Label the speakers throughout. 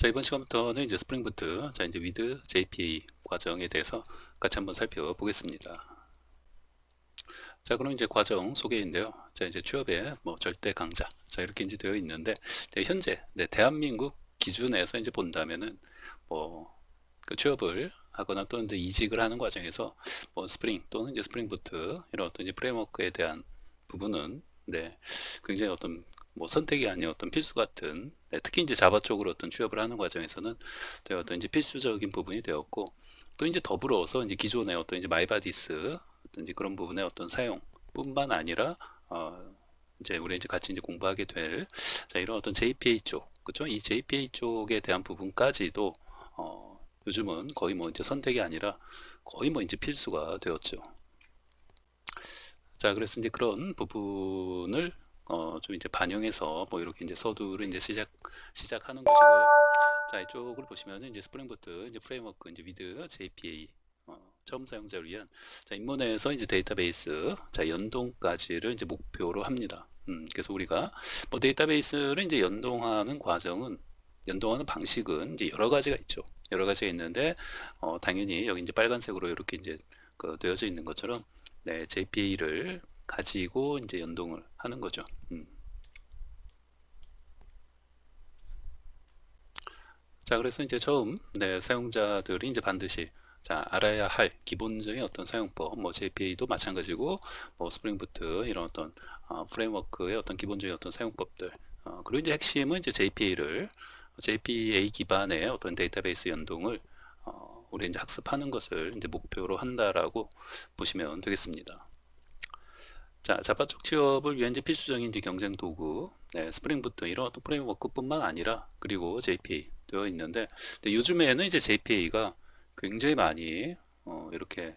Speaker 1: 자, 이번 시간부터는 이제 스프링부트, 자, 이제 위드 JPA 과정에 대해서 같이 한번 살펴보겠습니다. 자, 그럼 이제 과정 소개인데요. 자, 이제 취업의 뭐 절대 강자. 자, 이렇게 이제 되어 있는데, 현재, 대한민국 기준에서 이제 본다면은, 뭐, 그 취업을 하거나 또는 이제 이직을 하는 과정에서 뭐 스프링 또는 이제 스프링부트, 이런 어떤 이제 프레임워크에 대한 부분은, 굉장히 어떤 뭐 선택이 아닌 어떤 필수 같은, 특히 이제 자바 쪽으로 어떤 취업을 하는 과정에서는 어떤 이제 필수적인 부분이 되었고, 또 이제 더불어서 이제 기존의 어떤 이제 마이바디스 어떤 이제 그런 부분의 어떤 사용뿐만 아니라 이제 우리 이제 같이 이제 공부하게 될 자, 이런 어떤 JPA 쪽, 그죠? 이 JPA 쪽에 대한 부분까지도 요즘은 거의 뭐 이제 선택이 아니라 거의 뭐 이제 필수가 되었죠. 자, 그래서 이제 그런 부분을 좀 이제 반영해서 뭐 이렇게 이제 서두를 이제 시작하는 것이고요. 자, 이쪽을 보시면은 이제 스프링부트 이제 프레임워크 이제 위드 JPA 처음 사용자를 위한 자, 입문에서 이제 데이터베이스 자, 연동까지를 이제 목표로 합니다. 그래서 우리가 뭐 데이터베이스를 이제 연동하는 방식은 이제 여러 가지가 있죠. 여러 가지가 있는데 당연히 여기 이제 빨간색으로 이렇게 이제 되어져 있는 것처럼 JPA를 가지고 이제 연동을 하는 거죠. 자, 그래서 이제 처음 사용자들이 이제 반드시 자, 알아야 할 기본적인 어떤 사용법, 뭐 JPA도 마찬가지고, 뭐 스프링부트 이런 어떤 프레임워크의 어떤 기본적인 어떤 사용법들, 그리고 이제 핵심은 이제 JPA 기반의 어떤 데이터베이스 연동을 우리 이제 학습하는 것을 이제 목표로 한다라고 보시면 되겠습니다. 자, 자바 쪽 취업을 위한 이제 필수적인 이제 경쟁 도구, 스프링부트 이런 어떤 프레임워크뿐만 아니라 그리고 JPA 되어 있는데, 근데 요즘에는 이제 JPA가 굉장히 많이 이렇게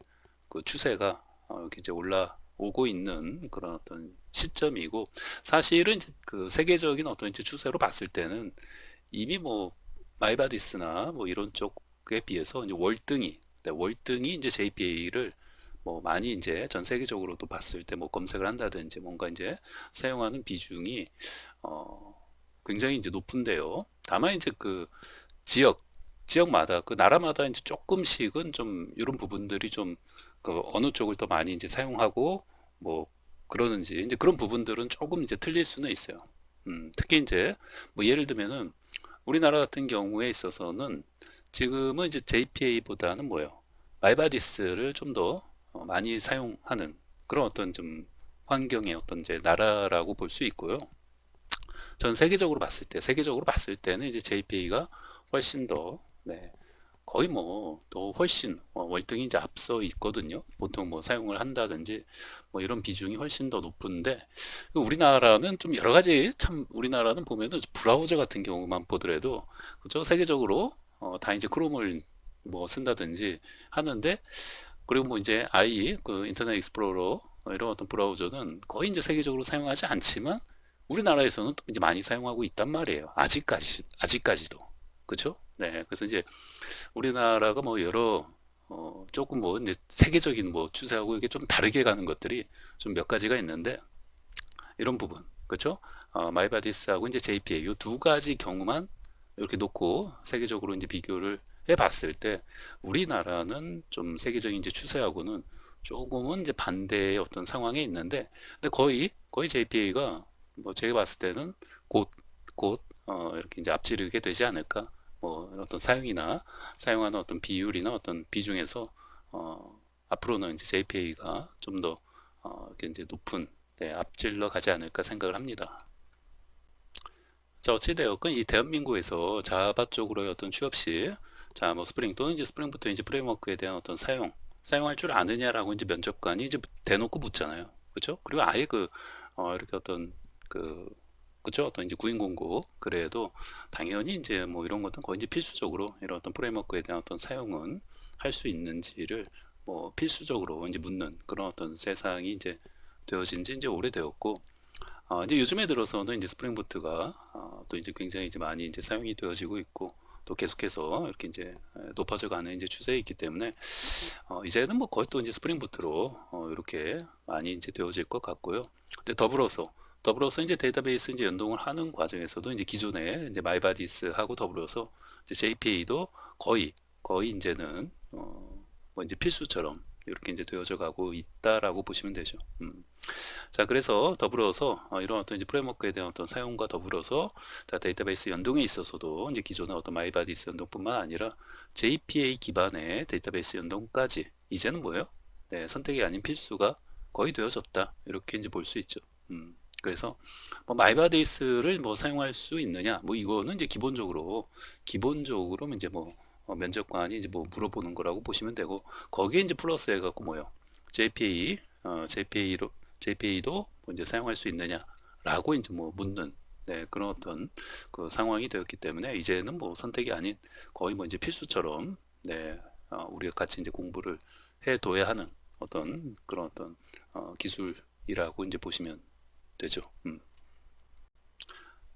Speaker 1: 그 추세가 이렇게 이제 올라오고 있는 그런 어떤 시점이고, 사실은 이제 그 세계적인 어떤 이제 추세로 봤을 때는 이미 뭐 마이바디스나 뭐 이런 쪽에 비해서 이제 월등히 이제 JPA를 뭐 많이 이제 전 세계적으로도 봤을 때 뭐 검색을 한다든지 뭔가 이제 사용하는 비중이 어 굉장히 이제 높은데요. 다만 이제 그 지역 지역마다 그 나라마다 이제 조금씩은 좀 이런 부분들이 좀 그 어느 쪽을 더 많이 이제 사용하고 뭐 그러는지 이제 그런 부분들은 조금 이제 틀릴 수는 있어요. 특히 이제 뭐 예를 들면은 우리나라 같은 경우에 있어서는 지금은 이제 JPA보다는 뭐예요? 마이바디스를 좀 더 많이 사용하는 그런 어떤 좀 환경의 어떤 이제 나라라고 볼 수 있고요. 전 세계적으로 봤을 때는 이제 JPA가 훨씬 더, 거의 뭐, 더 훨씬, 월등히 이제 앞서 있거든요. 보통 뭐 사용을 한다든지, 뭐 이런 비중이 훨씬 더 높은데, 우리나라는 좀 여러 가지, 참, 우리나라는 보면은 브라우저 같은 경우만 보더라도, 그죠? 세계적으로, 다 이제 크롬을 뭐 쓴다든지 하는데, 그리고 뭐 이제 그 인터넷 익스플로러, 이런 어떤 브라우저는 거의 이제 세계적으로 사용하지 않지만, 우리나라에서는 또 이제 많이 사용하고 있단 말이에요. 아직까지도. 그죠? 네. 그래서 이제 우리나라가 뭐 여러 조금 뭐 이제 세계적인 뭐 추세하고 이게 좀 다르게 가는 것들이 좀 몇 가지가 있는데 이런 부분 그렇죠? 마이바디스하고 이제 JPA 이 두 가지 경우만 이렇게 놓고 세계적으로 이제 비교를 해봤을 때 우리나라는 좀 세계적인 이제 추세하고는 조금은 이제 반대의 어떤 상황에 있는데 근데 거의 JPA가 뭐 제가 봤을 때는 곧 이렇게 이제 앞지르게 되지 않을까 뭐 이런 어떤 사용하는 어떤 비율이나 어떤 비중에서 앞으로는 이제 JPA가 좀 더 이렇게 이제 높은 앞질러 가지 않을까 생각을 합니다. 자, 어찌되었건 이 대한민국에서 자바 쪽으로의 어떤 취업 시, 자, 뭐 스프링 또는 이제 스프링부터 이제 프레임워크에 대한 어떤 사용할 줄 아느냐라고 이제 면접관이 이제 대놓고 묻잖아요. 그렇죠? 그리고 아예 이렇게 어떤 그, 그죠? 어떤 이제 구인 공고, 그래도 당연히 이제 뭐 이런 것은 거의 이제 필수적으로 이런 어떤 프레임워크에 대한 어떤 사용은 할 수 있는지를 뭐 필수적으로 이제 묻는 그런 어떤 세상이 이제 되어진 지 이제 오래되었고, 이제 요즘에 들어서는 이제 스프링부트가 또 이제 굉장히 이제 많이 이제 사용이 되어지고 있고 또 계속해서 이렇게 이제 높아져가는 이제 추세에 있기 때문에 이제는 뭐 거의 또 이제 스프링부트로 이렇게 많이 이제 되어질 것 같고요. 근데 더불어서 더불어서 이제 데이터베이스 이제 연동을 하는 과정에서도 이제 기존에 이제 마이바디스하고 더불어서 이제 JPA도 거의 이제는 뭐 이제 필수처럼 이렇게 이제 되어져 가고 있다라고 보시면 되죠. 자, 그래서 더불어서 이런 어떤 이제 프레임워크에 대한 어떤 사용과 더불어서 자, 데이터베이스 연동에 있어서도 이제 기존의 어떤 마이바디스 연동뿐만 아니라 JPA 기반의 데이터베이스 연동까지 이제는 뭐예요? 네, 선택이 아닌 필수가 거의 되어졌다. 이렇게 이제 볼 수 있죠. 그래서 뭐 마이바디스를 뭐 사용할 수 있느냐? 뭐 이거는 이제 기본적으로 이제 뭐 면접관이 이제 뭐 물어보는 거라고 보시면 되고 거기에 이제 플러스 해갖고 뭐요? JPA, JPA도 뭐 이제 사용할 수 있느냐라고 이제 뭐 묻는 네, 그런 어떤 그 상황이 되었기 때문에 이제는 뭐 선택이 아닌 거의 뭐 이제 필수처럼 네, 우리가 같이 이제 공부를 해둬야 하는 어떤 그런 어떤 기술이라고 이제 보시면 되죠.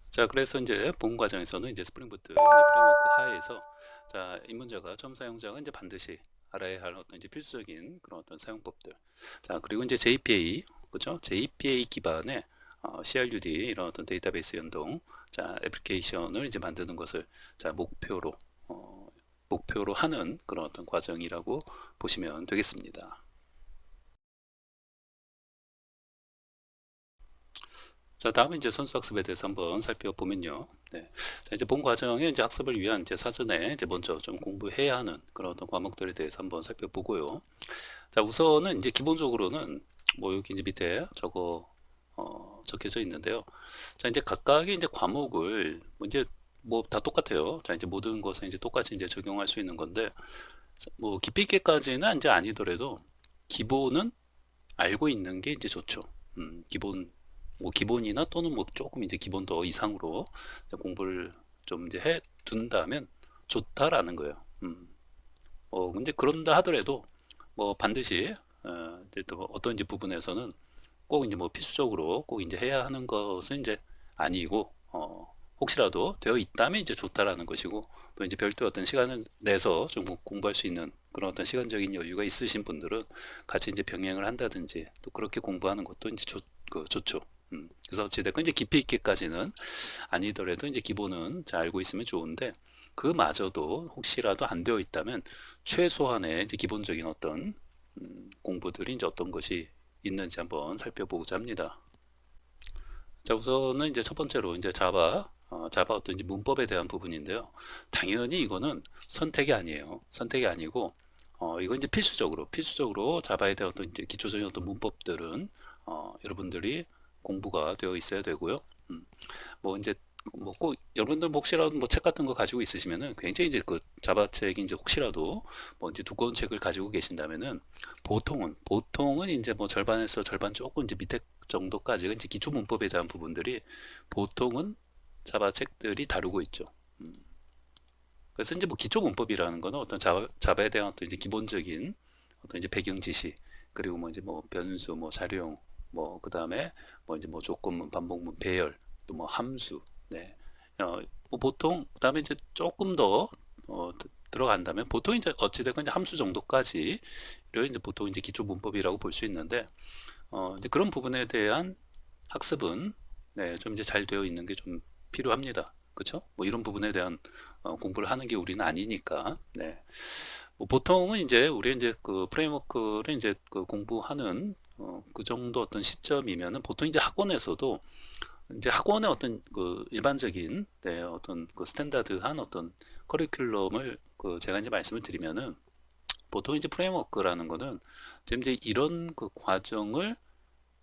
Speaker 1: 자, 그래서 이제 본 과정에서는 이제 스프링부트 이제 프레임워크 하에서 자, 입문자가 처음 사용자가 이제 반드시 알아야 할 어떤 이제 필수적인 그런 어떤 사용법들. 자, 그리고 이제 JPA, 그죠? JPA 기반의 CRUD 이런 어떤 데이터베이스 연동, 자, 애플리케이션을 이제 만드는 것을 자, 목표로 하는 그런 어떤 과정이라고 보시면 되겠습니다. 자, 다음에 이제 선수학습에 대해서 한번 살펴보면요. 네. 자, 이제 본 과정에 이제 학습을 위한 이제 사전에 이제 먼저 좀 공부해야 하는 그런 어떤 과목들에 대해서 한번 살펴보고요. 자, 우선은 이제 기본적으로는 뭐 여기 이제 밑에 적혀져 있는데요. 자, 이제 각각의 이제 과목을 뭐 이제 뭐 다 똑같아요. 자, 이제 모든 것을 이제 똑같이 이제 적용할 수 있는 건데 뭐 깊이 있게까지는 이제 아니더라도 기본은 알고 있는 게 이제 좋죠. 뭐 기본이나 또는 뭐 조금 이제 기본 더 이상으로 이제 공부를 좀 이제 해 둔다면 좋다라는 거예요. 근데 그런다 하더라도 뭐 반드시 이제 또 어떤 이제 부분에서는 꼭 이제 뭐 필수적으로 꼭 이제 해야 하는 것은 이제 아니고 혹시라도 되어 있다면 이제 좋다라는 것이고 또 이제 별도의 어떤 시간을 내서 좀 공부할 수 있는 그런 어떤 시간적인 여유가 있으신 분들은 같이 이제 병행을 한다든지 또 그렇게 공부하는 것도 이제 좋죠. 그래서 어찌됐건 이제 깊이 있게까지는 아니더라도 이제 기본은 잘 알고 있으면 좋은데 그마저도 혹시라도 안 되어 있다면 최소한의 이제 기본적인 어떤 공부들이 이제 어떤 것이 있는지 한번 살펴보고자 합니다. 자, 우선은 이제 첫 번째로 이제 자바 어떤 이제 문법에 대한 부분인데요. 당연히 이거는 선택이 아니에요. 선택이 아니고, 이건 이제 필수적으로 자바에 대한 어떤 이제 기초적인 어떤 문법들은, 여러분들이 공부가 되어 있어야 되고요. 뭐 이제 뭐 꼭 여러분들 뭐 혹시라도 뭐 책 같은 거 가지고 있으시면은 굉장히 이제 그 자바 책이 이제 혹시라도 뭐 이제 두꺼운 책을 가지고 계신다면은 보통은 이제 뭐 절반에서 절반 조금 이제 밑에 정도까지가 이제 기초 문법에 대한 부분들이 보통은 자바 책들이 다루고 있죠. 음. 그래서 이제 뭐 기초 문법이라는 거는 어떤 자바에 대한 어떤 이제 기본적인 어떤 이제 배경 지식 그리고 뭐 이제 뭐 변수 뭐 자료형 뭐 그다음에 뭐 이제 뭐 조건문 반복문 배열 또 뭐 함수 네. 뭐 보통 그다음에 이제 조금 더 들어간다면 보통 이제 어찌됐건 이제 함수 정도까지 를 이제 보통 이제 기초 문법이라고 볼 수 있는데 이제 그런 부분에 대한 학습은 네, 좀 이제 잘 되어 있는 게 좀 필요합니다. 그렇죠? 뭐 이런 부분에 대한 공부를 하는 게 우리는 아니니까. 네. 뭐 보통은 이제 우리 이제 그 프레임워크를 이제 그 공부하는 그 정도 어떤 시점이면은 보통 이제 학원에서도 이제 학원의 어떤 그 일반적인 네, 어떤 그 스탠다드한 어떤 커리큘럼을 그 제가 이제 말씀을 드리면은 보통 이제 프레임워크라는 거는 지금 이제 이런 그 과정을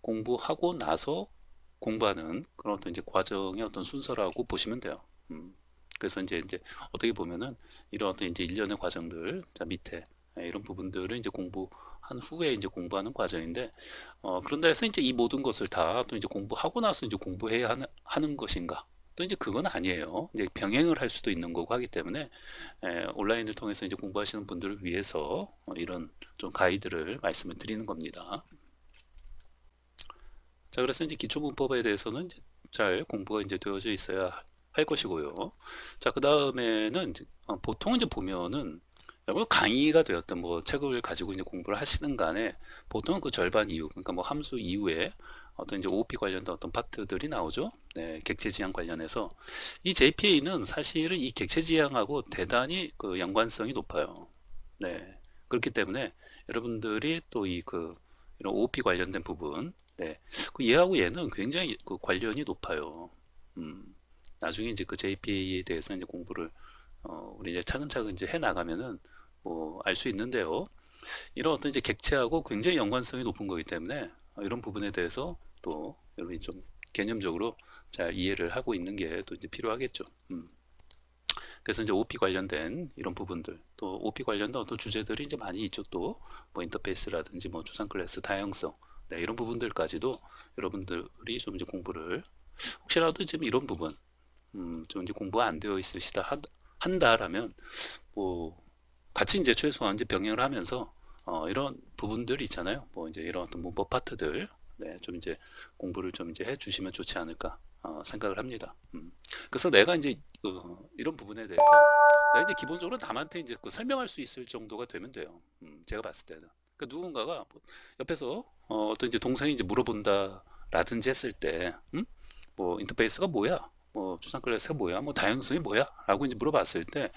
Speaker 1: 공부하고 나서 공부하는 그런 어떤 이제 과정의 어떤 순서라고 보시면 돼요. 그래서 이제 어떻게 보면은 이런 어떤 이제 일련의 과정들, 자, 밑에 이런 부분들을 이제 공부한 후에 이제 공부하는 과정인데, 그런다 해서 이제 이 모든 것을 다 또 이제 공부하고 나서 이제 공부해야 하는 것인가? 또 이제 그건 아니에요. 이제 병행을 할 수도 있는 거고 하기 때문에 온라인을 통해서 이제 공부하시는 분들을 위해서 이런 좀 가이드를 말씀을 드리는 겁니다. 자, 그래서 이제 기초 문법에 대해서는 이제 잘 공부가 이제 되어져 있어야 할 것이고요. 자, 그 다음에는 보통 이제 보면은 뭐 강의가 되었던 뭐 책을 가지고 이제 공부를 하시는 간에 보통 그 절반 이후, 그러니까 뭐 함수 이후에 어떤 이제 OOP 관련된 어떤 파트들이 나오죠. 네, 객체 지향 관련해서 이 JPA는 사실은 이 객체 지향하고 대단히 그 연관성이 높아요. 네, 그렇기 때문에 여러분들이 또 이 그 이런 OOP 관련된 부분, 네, 그 얘하고 얘는 굉장히 그 관련이 높아요. 나중에 이제 그 JPA에 대해서 이제 공부를 우리 이제 차근차근 이제 해 나가면은 뭐 알 수 있는데요. 이런 어떤 이제 객체하고 굉장히 연관성이 높은 거기 때문에 이런 부분에 대해서 또 여러분이 좀 개념적으로 잘 이해를 하고 있는 게 또 이제 필요하겠죠. 그래서 이제 OP 관련된 이런 부분들, 또 OP 관련된 어떤 주제들이 이제 많이 있죠. 또 뭐 인터페이스라든지 뭐 추상 클래스 다양성, 네, 이런 부분들까지도 여러분들이 좀 이제 공부를 혹시라도 지금 이런 부분 좀 이제 공부가 안 되어 있으시다 한다라면 뭐 같이 이제 최소한 이제 병행을 하면서 이런 부분들이 있잖아요. 뭐 이제 이런 어떤 문법 파트들, 네, 좀 이제 공부를 좀 이제 해주시면 좋지 않을까 생각을 합니다. 그래서 내가 이제 이런 부분에 대해서 내가 이제 기본적으로 남한테 이제 그 설명할 수 있을 정도가 되면 돼요. 제가 봤을 때는. 그러니까 누군가가 뭐 옆에서 어떤 이제 동생이 이제 물어본다라든지 했을 때, 뭐 인터페이스가 뭐야? 뭐 추상 클래스가 뭐야? 뭐 다양성이 뭐야? 라고 이제 물어봤을 때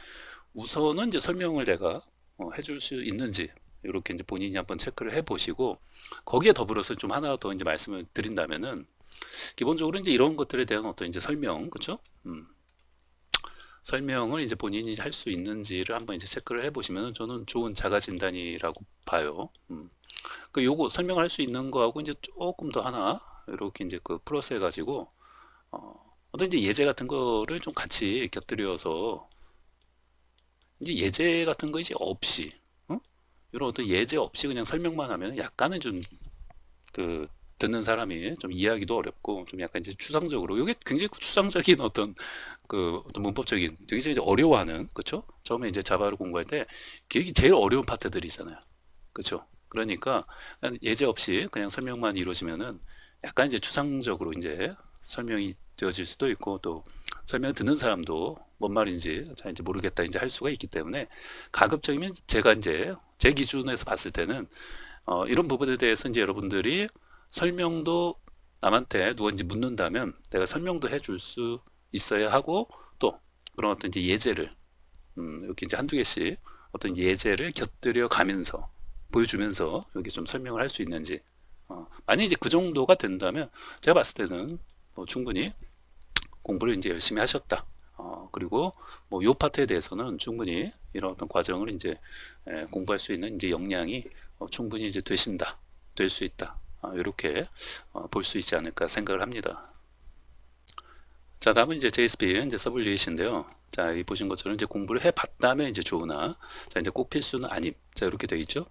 Speaker 1: 우선은 이제 설명을 내가 해줄 수 있는지 이렇게 이제 본인이 한번 체크를 해보시고 거기에 더불어서 좀 하나 더 이제 말씀을 드린다면은 기본적으로 이제 이런 것들에 대한 어떤 이제 설명, 그렇죠? 설명을 이제 본인이 할 수 있는지를 한번 이제 체크를 해보시면 저는 좋은 자가 진단이라고 봐요. 그 요거 설명할 수 있는 거하고 이제 조금 더 하나 이렇게 이제 그 플러스 해가지고 어떤 이제 예제 같은 거를 좀 같이 곁들여서 이제 예제 같은 거 이제 없이 이런 어떤 예제 없이 그냥 설명만 하면 약간은 좀 그 듣는 사람이 좀 이해하기도 어렵고 좀 약간 이제 추상적으로 이게 굉장히 추상적인 어떤 그 어떤 문법적인 굉장히 이제 어려워하는 그렇죠? 처음에 이제 자바를 공부할 때 그게 제일 어려운 파트들이 있잖아요. 그렇죠? 그러니까 그냥 예제 없이 그냥 설명만 이루어지면은 약간 이제 추상적으로 이제 설명이 되어질 수도 있고 또 설명 듣는 사람도 뭔 말인지 잘 이제 모르겠다 이제 할 수가 있기 때문에 가급적이면 제가 이제 제 기준에서 봤을 때는 이런 부분에 대해서 이제 여러분들이 설명도 남한테 누가 이제 묻는다면 내가 설명도 해줄 수 있어야 하고 또 그런 어떤 이제 예제를 이렇게 이제 한두 개씩 어떤 예제를 곁들여 가면서 보여주면서 여기 좀 설명을 할 수 있는지 만약 이제 그 정도가 된다면 제가 봤을 때는 뭐 충분히 공부를 이제 열심히 하셨다. 그리고 뭐 요 파트에 대해서는 충분히 이런 어떤 과정을 이제 공부할 수 있는 이제 역량이 충분히 이제 되신다, 될 수 있다. 이렇게 볼 수 있지 않을까 생각을 합니다. 자, 다음은 이제 JSP 이제 서블리에이션인데요. 자, 이 보신 것처럼 이제 공부를 해봤다면 이제 좋으나, 자, 이제 꼭 필수는 아님. 자, 이렇게 되어 있죠.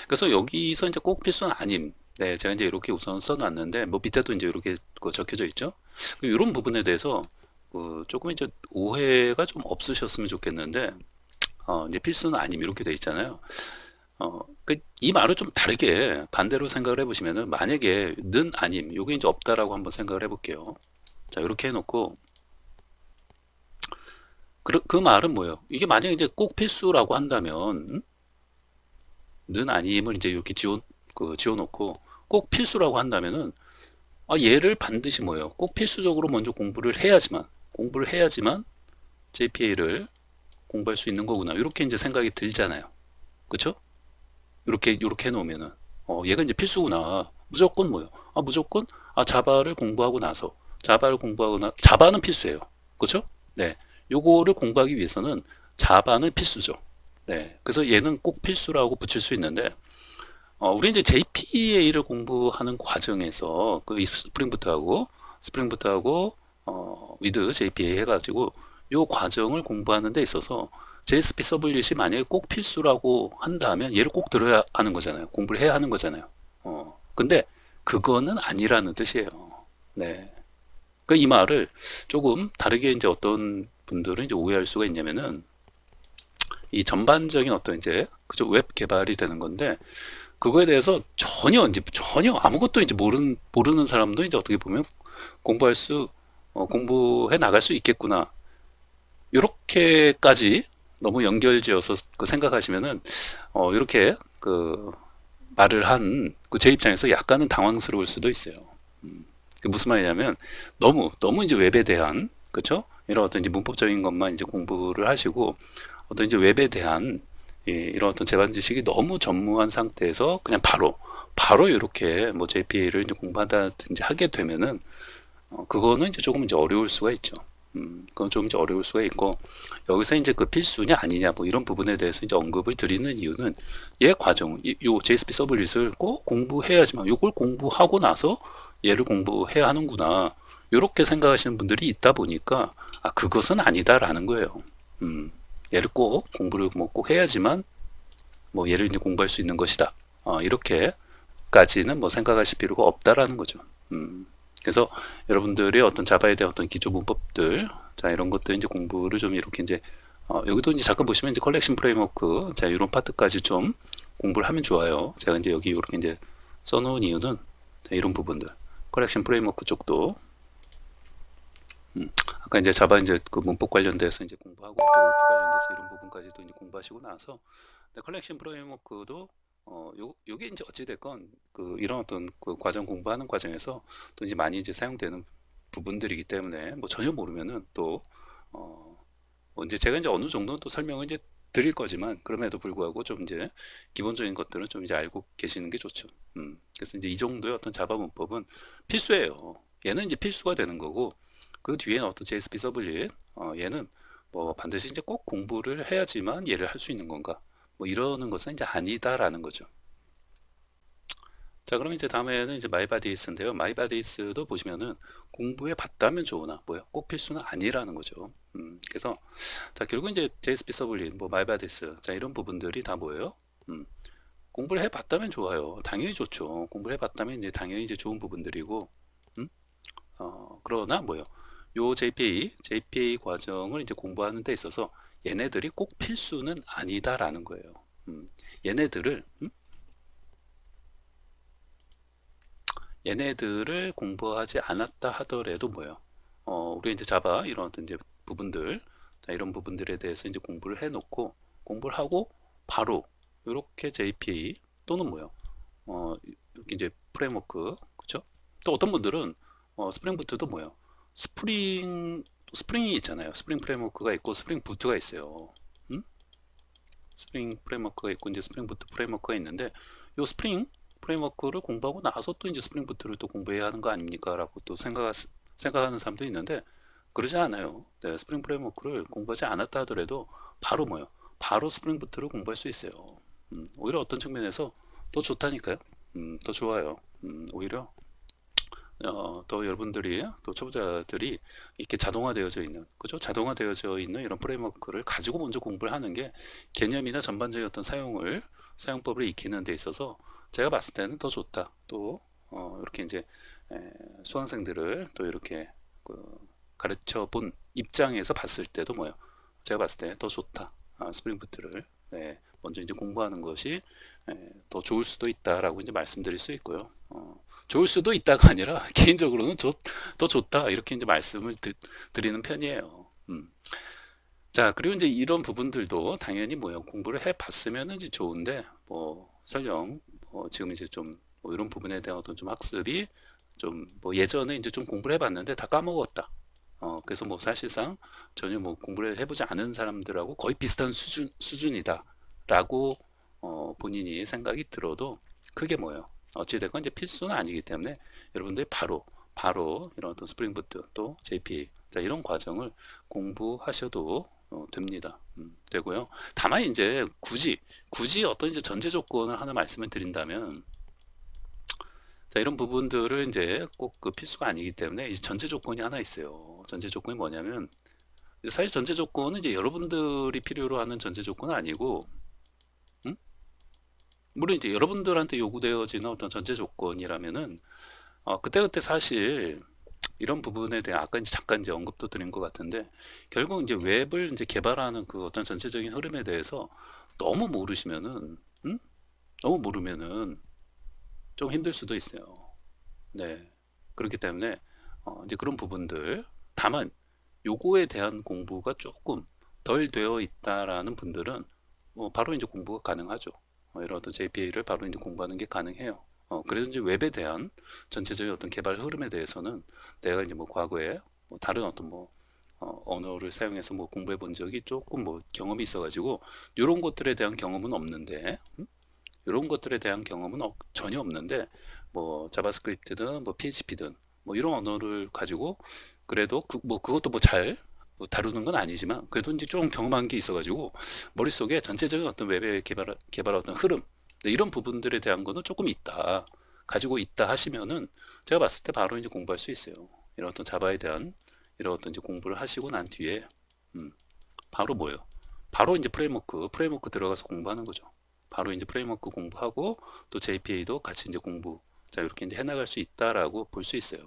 Speaker 1: 그래서 여기서 이제 꼭 필수는 아님. 네, 제가 이제 이렇게 우선 써놨는데, 뭐 밑에도 이제 이렇게 적혀져 있죠. 이런 부분에 대해서 조금 이제 오해가 좀 없으셨으면 좋겠는데, 이제 필수는 아님 이렇게 돼 있잖아요. 이 말을 좀 다르게 반대로 생각을 해보시면은 만약에 는 아님, 요게 이제 없다라고 한번 생각을 해볼게요. 자, 이렇게 해놓고 그 말은 뭐예요? 이게 만약에 이제 꼭 필수라고 한다면 는 아님을 이제 이렇게 지워놓고 꼭 필수라고 한다면은 얘를 반드시 뭐예요? 꼭 필수적으로 먼저 공부를 해야지만 JPA를 공부할 수 있는 거구나. 이렇게 이제 생각이 들잖아요. 그렇죠? 이렇게 해놓으면은 얘가 이제 필수구나. 무조건 뭐예요? 무조건 자바를 공부하고 자바는 필수예요. 그렇죠? 네, 요거를 공부하기 위해서는 자바는 필수죠. 네, 그래서 얘는 꼭 필수라고 붙일 수 있는데 우리 이제 JPA를 공부하는 과정에서 그 스프링부트하고 위드 JPA 해가지고 요 과정을 공부하는 데 있어서 JSP 서블릿이 만약에 꼭 필수라고 한다면 얘를 꼭 들어야 하는 거잖아요. 공부를 해야 하는 거잖아요. 근데 그거는 아니라는 뜻이에요. 네. 그 이 말을 조금 다르게 이제 어떤 분들은 이제 오해할 수가 있냐면은 이 전반적인 어떤 이제 그죠 웹 개발이 되는 건데 그거에 대해서 전혀 아무것도 이제 모르는 사람도 이제 어떻게 보면 공부해 나갈 수 있겠구나. 이렇게까지 너무 연결지어서 그 생각하시면은 이렇게 그 말을 한 그 제 입장에서 약간은 당황스러울 수도 있어요. 그 무슨 말이냐면 너무 이제 웹에 대한 그쵸? 이런 어떤 이제 문법적인 것만 이제 공부를 하시고 어떤 이제 웹에 대한 이런 어떤 재반 지식이 너무 전무한 상태에서 그냥 바로 이렇게 뭐 JPA를 이제 공부한다든지 하게 되면은 그거는 이제 조금 이제 어려울 수가 있죠. 그건 좀 이제 어려울 수가 있고 여기서 이제 그 필수냐 아니냐 뭐 이런 부분에 대해서 이제 언급을 드리는 이유는 얘 과정, 요 JSP 서블릿을 꼭 공부해야지만 요걸 공부하고 나서 얘를 공부해야 하는구나. 요렇게 생각하시는 분들이 있다 보니까 그것은 아니다라는 거예요. 얘를 꼭 공부를 뭐 꼭 해야지만 뭐 얘를 이제 공부할 수 있는 것이다. 이렇게까지는 뭐 생각하실 필요가 없다라는 거죠. 그래서 여러분들의 어떤 자바에 대한 어떤 기초 문법들, 자, 이런 것들 이제 공부를 좀 이렇게 이제, 여기도 이제 잠깐 보시면 이제 컬렉션 프레임워크, 자, 이런 파트까지 좀 공부를 하면 좋아요. 제가 이제 여기 이렇게 이제 써놓은 이유는 자, 이런 부분들, 컬렉션 프레임워크 쪽도, 아까 이제 자바 이제 그 문법 관련돼서 이제 공부하고 또 OP 관련돼서 이런 부분까지도 이제 공부하시고 나서 컬렉션 프레임워크도 요게 이제 어찌됐건 그 이런 어떤 그 과정 공부하는 과정에서 또 이제 많이 이제 사용되는 부분들이기 때문에 뭐 전혀 모르면은 또 뭐 이제 제가 이제 어느 정도는 또 설명을 이제 드릴 거지만 그럼에도 불구하고 좀 이제 기본적인 것들은 좀 이제 알고 계시는 게 좋죠. 그래서 이제 이 정도의 어떤 자바 문법은 필수예요. 얘는 이제 필수가 되는 거고 그 뒤에는 어떤 JSP 서블릿 얘는 뭐 반드시 이제 꼭 공부를 해야지만 얘를 할 수 있는 건가 뭐 이러는 것은 이제 아니다라는 거죠. 자, 그럼 이제 다음에는 이제 마이바디스인데요. 마이바디스도 보시면은 공부해 봤다면 좋으나 뭐요? 꼭 필수는 아니라는 거죠. 그래서 자, 결국 이제 JSP 서블릿, 뭐 마이바디스, 자 이런 부분들이 다 뭐예요? 음, 공부를 해 봤다면 좋아요. 당연히 좋죠. 공부를 해 봤다면 이제 당연히 이제 좋은 부분들이고, 음? 그러나 뭐요? 요 JPA 과정을 이제 공부하는 데 있어서 얘네들이 꼭 필수는 아니다라는 거예요. 얘네들을 얘네들을 공부하지 않았다 하더라도 뭐예요? 우리 이제 자바 이런 어떤 이제 부분들, 자, 이런 부분들에 대해서 이제 공부를 해놓고 공부를 하고 바로 이렇게 JPA 또는 뭐예요? 이렇게 이제 프레임워크, 그렇죠? 또 어떤 분들은 스프링 부트도 뭐예요? 스프링이 있잖아요. 스프링 프레임워크가 있고 스프링 부트가 있어요. 음? 스프링 프레임워크가 있고 이제 스프링 부트 프레임워크가 있는데 요 스프링 프레임워크를 공부하고 나서 또 이제 스프링 부트를 또 공부해야 하는 거 아닙니까? 라고 또 생각하는 사람도 있는데 그러지 않아요. 네, 스프링 프레임워크를 공부하지 않았다 하더라도 바로 뭐요? 바로 스프링 부트를 공부할 수 있어요. 오히려 어떤 측면에서 더 좋다니까요. 더 좋아요. 오히려 또 여러분들이 또 초보자들이 이렇게 자동화되어져 있는 그죠? 자동화되어져 있는 이런 프레임워크를 가지고 먼저 공부를 하는 게 개념이나 전반적인 어떤 사용법을 익히는 데 있어서 제가 봤을 때는 더 좋다. 또 이렇게 이제 수강생들을 또 이렇게 그 가르쳐 본 입장에서 봤을 때도 뭐요? 제가 봤을 때 더 좋다. 스프링 부트를 네, 먼저 이제 공부하는 것이 더 좋을 수도 있다라고 이제 말씀드릴 수 있고요. 좋을 수도 있다가 아니라 개인적으로는 더 좋다 이렇게 이제 말씀을 드리는 편이에요. 자, 그리고 이제 이런 부분들도 당연히 뭐요 공부를 해봤으면 이제 좋은데 뭐 설령 지금 이제 좀뭐 이런 부분에 대한 어떤 좀 학습이 좀 뭐 예전에 이제 좀 공부를 해봤는데 다 까먹었다. 그래서 뭐 사실상 전혀 뭐 공부를 해보지 않은 사람들하고 거의 비슷한 수준이다라고 본인이 생각이 들어도 크게 뭐예요? 어찌됐건 이제 필수는 아니기 때문에 여러분들이 바로 이런 어떤 스프링 부트 또 JPA 자, 이런 과정을 공부하셔도 됩니다. 되고요. 다만 이제 굳이 어떤 이제 전제 조건을 하나 말씀을 드린다면 자, 이런 부분들을 이제 꼭 그 필수가 아니기 때문에 이 전제 조건이 하나 있어요. 전제 조건이 뭐냐면 사실 전제 조건은 이제 여러분들이 필요로 하는 전제 조건은 아니고 음? 물론 이제 여러분들한테 요구되어지는 어떤 전제 조건이라면은 그때그때 사실 이런 부분에 대해 아까 이제 잠깐 이제 언급도 드린 것 같은데 결국 이제 웹을 이제 개발하는 그 어떤 전체적인 흐름에 대해서 너무 모르시면은 너무 모르면은 좀 힘들 수도 있어요. 네. 그렇기 때문에 이제 그런 부분들 다만 요거에 대한 공부가 조금 덜 되어 있다라는 분들은 바로 이제 공부가 가능하죠. 이런 어떤 JPA를 바로 이제 공부하는 게 가능해요. 그래도 이제 웹에 대한 전체적인 어떤 개발 흐름에 대해서는 내가 이제 뭐 과거에 뭐 다른 어떤 뭐 언어를 사용해서 뭐 공부해 본 적이 조금 뭐 경험이 있어가지고 이런 것들에 대한 경험은 없는데, 이런 것들에 대한 경험은 전혀 없는데, 뭐 자바스크립트든 뭐 PHP든 뭐 이런 언어를 가지고 그래도 뭐 그것도 뭐 잘 다루는 건 아니지만 그래도 이제 좀 경험한 게 있어가지고 머릿속에 전체적인 어떤 웹의 개발 어떤 흐름, 네, 이런 부분들에 대한 거는 조금 있다, 가지고 있다 하시면은 제가 봤을 때 바로 이제 공부할 수 있어요. 이런 어떤 자바에 대한 이런 어떤 이제 공부를 하시고 난 뒤에 음, 바로 뭐예요? 바로 이제 프레임워크 들어가서 공부하는 거죠. 바로 이제 프레임워크 공부하고 또 JPA도 같이 이제 공부, 자 이렇게 이제 해나갈 수 있다라고 볼 수 있어요.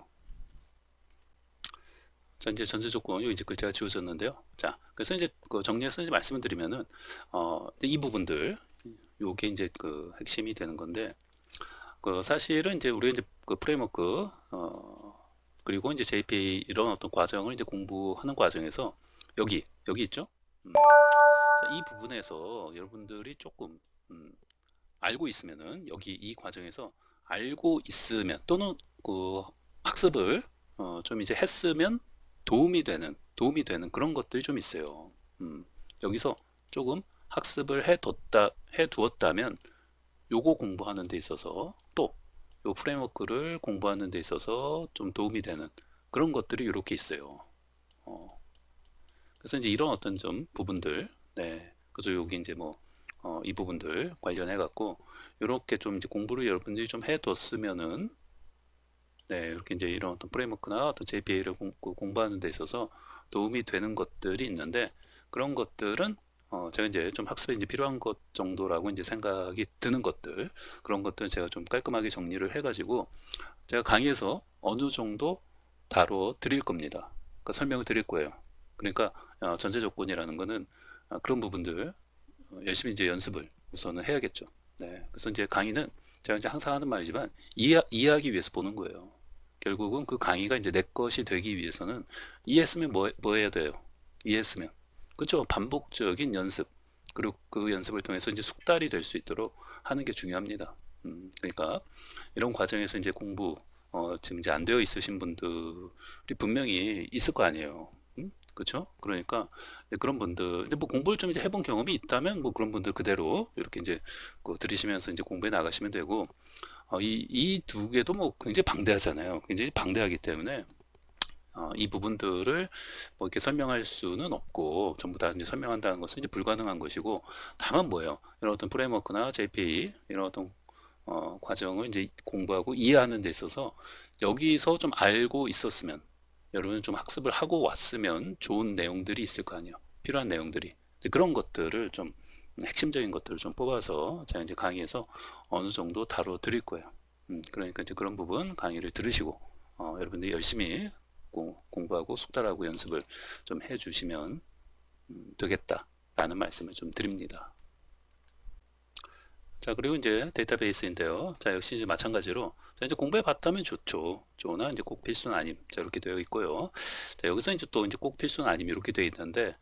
Speaker 1: 자 이제 전제 조건 요 이제 글자가 지워졌는데요. 자 그래서 이제 그 정리해서 이제 말씀을 드리면은 이 부분들 요게 이제 그 핵심이 되는 건데, 그 사실은 이제 우리가 이제 그 프레임워크 그리고 이제 JPA 이런 어떤 과정을 이제 공부하는 과정에서 여기 있죠. 자, 이 부분에서 여러분들이 조금 알고 있으면은 여기 이 과정에서 알고 있으면 또는 그 학습을 좀 이제 했으면 도움이 되는 그런 것들이 좀 있어요. 여기서 조금 학습을 해두었다면 요거 공부하는 데 있어서 또 요 프레임워크를 공부하는 데 있어서 좀 도움이 되는 그런 것들이 이렇게 있어요. 어, 그래서 이제 이런 어떤 좀 부분들, 네. 그래서 여기 이제 뭐, 이 부분들 관련해 갖고, 이렇게 좀 이제 공부를 여러분들이 좀 해뒀으면은, 네, 이렇게 이제 이런 어떤 프레임워크나 어떤 JPA를 공부하는 데 있어서 도움이 되는 것들이 있는데, 그런 것들은 제가 이제 좀 학습에 이제 필요한 것 정도라고 이제 생각이 드는 것들, 그런 것들은 제가 좀 깔끔하게 정리를 해가지고, 제가 강의에서 어느 정도 다뤄 드릴 겁니다. 그러니까 설명을 드릴 거예요. 그러니까 전제 조건이라는 거는 그런 부분들 열심히 이제 연습을 우선은 해야겠죠. 네. 그래서 이제 강의는 제가 이제 항상 하는 말이지만 이해하기 위해서 보는 거예요. 결국은 그 강의가 이제 내 것이 되기 위해서는 이해했으면 뭐 해야 돼요? 이해했으면. 그렇죠. 반복적인 연습. 그리고 그 연습을 통해서 이제 숙달이 될 수 있도록 하는 게 중요합니다. 그러니까 이런 과정에서 이제 공부 지금 이제 안 되어 있으신 분들이 분명히 있을 거 아니에요. 그렇죠? 그러니까 이제 그런 분들, 근데 뭐 공부를 좀 이제 해본 경험이 있다면 뭐 그런 분들 그대로 이렇게 이제 그 들으시면서 이제 공부해 나가시면 되고, 이 두 개도 뭐 굉장히 방대하잖아요. 굉장히 방대하기 때문에 이 부분들을 뭐 이렇게 설명할 수는 없고 전부 다 이제 설명한다는 것은 이제 불가능한 것이고, 다만 뭐예요? 이런 어떤 프레임워크나 JPA 이런 어떤 과정을 이제 공부하고 이해하는 데 있어서 여기서 좀 알고 있었으면, 여러분은 좀 학습을 하고 왔으면 좋은 내용들이 있을 거 아니에요. 필요한 내용들이. 그런 것들을 좀 핵심적인 것들을 좀 뽑아서 제가 이제 강의에서 어느 정도 다뤄 드릴 거예요. 그러니까 이제 그런 부분 강의를 들으시고 여러분들이 열심히 공부하고 숙달하고 연습을 좀 해주시면 되겠다라는 말씀을 좀 드립니다. 자, 그리고 이제 데이터베이스인데요. 자, 역시 이제 마찬가지로 자, 이제 공부해 봤다면 좋죠. 좋으나 이제 꼭 필수는 아님. 자, 이렇게 되어 있고요. 자, 여기서 이제 또 이제 꼭 필수는 아님 이렇게 되어 있는데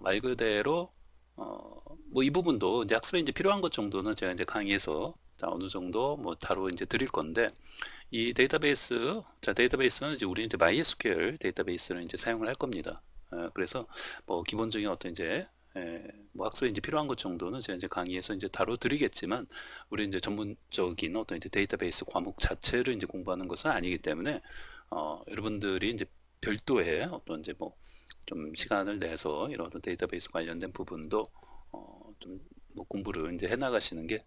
Speaker 1: 말 그대로 뭐 이 부분도 이제 학습에 이제 필요한 것 정도는 제가 이제 강의에서 자, 어느 정도 뭐 다루 이제 드릴 건데, 이 데이터베이스, 자, 데이터베이스는 이제 우리 이제 MySQL 데이터베이스를 이제 사용을 할 겁니다. 그래서 뭐 기본적인 어떤 이제 뭐 학습에 이제 필요한 것 정도는 제가 이제 강의에서 이제 다뤄드리겠지만, 우리 이제 전문적인 어떤 이제 데이터베이스 과목 자체를 이제 공부하는 것은 아니기 때문에 여러분들이 이제 별도의 어떤 이제 뭐 좀 시간을 내서 이런 어떤 데이터베이스 관련된 부분도 좀 뭐 공부를 이제 해나가시는 게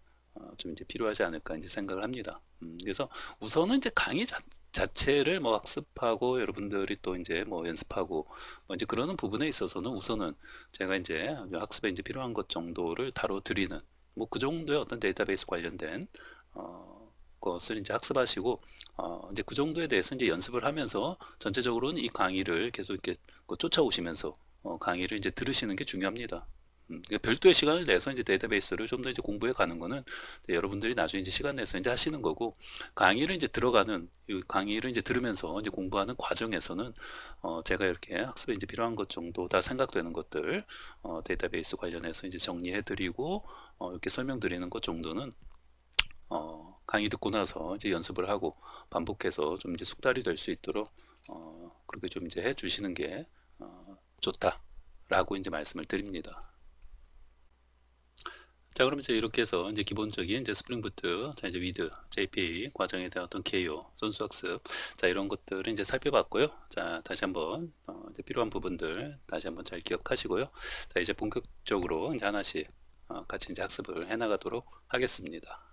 Speaker 1: 좀 이제 필요하지 않을까 이제 생각을 합니다. 그래서 우선은 이제 강의 자체를 뭐 학습하고 여러분들이 또 이제 뭐 연습하고 뭐 이제 그러는 부분에 있어서는 우선은 제가 이제 학습에 이제 필요한 것 정도를 다뤄드리는 뭐 그 정도의 어떤 데이터베이스 관련된 것을 이제 학습하시고 이제 그 정도에 대해서 이제 연습을 하면서 전체적으로는 이 강의를 계속 이렇게 쫓아오시면서 강의를 이제 들으시는 게 중요합니다. 그러니까 별도의 시간을 내서 이제 데이터베이스를 좀 더 이제 공부해 가는 거는 이제 여러분들이 나중에 이제 시간 내서 이제 하시는 거고, 강의를 이제 들어가는 이 강의를 이제 들으면서 이제 공부하는 과정에서는 제가 이렇게 학습에 이제 필요한 것 정도 다 생각되는 것들 데이터베이스 관련해서 이제 정리해 드리고 이렇게 설명드리는 것 정도는 강의 듣고 나서 이제 연습을 하고 반복해서 좀 이제 숙달이 될 수 있도록 그렇게 좀 이제 해 주시는 게 좋다라고 이제 말씀을 드립니다. 자, 그럼 이제 이렇게 해서 이제 기본적인 이제 스프링 부트, 자, 이제 위드, JPA 과정에 대한 어떤 개요, 손수 학습, 자, 이런 것들을 이제 살펴봤고요. 자, 다시 한번, 이제 필요한 부분들 다시 한번 잘 기억하시고요. 자, 이제 본격적으로 이제 하나씩 같이 이제 학습을 해 나가도록 하겠습니다.